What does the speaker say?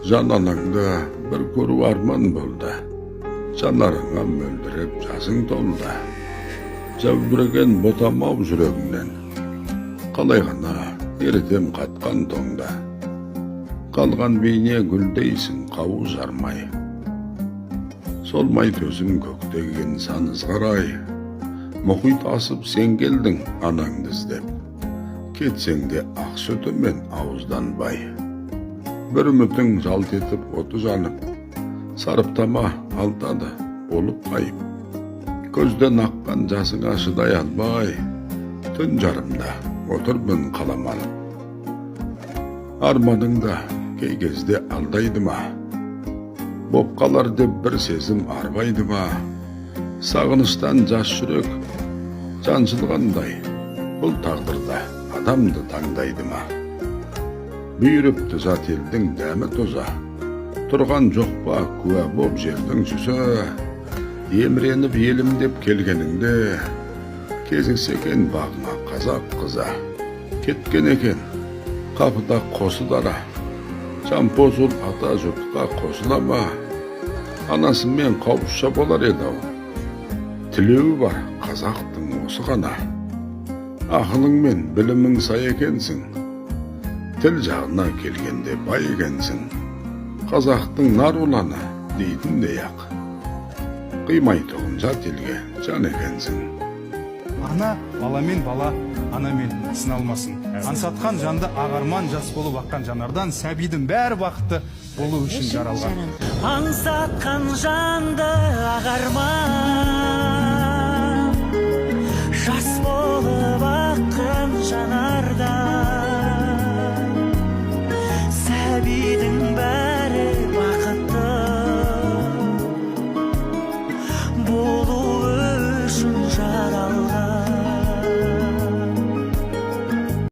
Жан анаңда bir көру арман болды. Жанарыңа мөлдіреп жасың толды. Жәудіреген ботамау жүрегіңнен. Қалай ғана ерітем қатқан тоңда. Қалған бейне гүлдейсің қауы жармай. Солмай төзім көктеген саныз қарай. Мұхит асып сен келдің анаңды іздеп. Кетсең де ақ сүтімен ауыздан бай. Bir үмітің жалт етіп оты жанып, сарыптама алтады болып қайып. Көзден аққан жасыңа шыдай албай, түн жарымда отырмын қаламалып. Арманыңда кей кезде алдайды ма? Боп қалар деп бір сезім арбайды ма? Сағыныштан жас жүрек жаншылғандай, бұл тағдырда адамды таңдайды ма? Бүйіріпті жат елдің дәмі тоза, тұрған жоқ па куә боп жердің жүзі? Еміреніп елім деп келгеніңде, кезіксе екен бағыңа қазақ қыза. Кеткен екен қапыда қосы дара, жампозыл ата жұртқа қосыла ма? Анасымен қауышша болар еді-ау, тілеуі бар қазақтың осы ғана. Ақылың мен білімің сай екенсің, тіл жағына келгенде бай екенсің. Қазақтың нар ұланы дейтіндей-ақ, қимайтұғын жат елге жан екенсің. Ана баламен, бала анамен сыналмасын. Аңсатқан жанды ағарман жас болып аққан жанардан сәбидің бәрі бақытты болу үшін жаралған. Аңсатқан жанды ағарман жас болып аққан жанардан сәбидің бәрі бақытты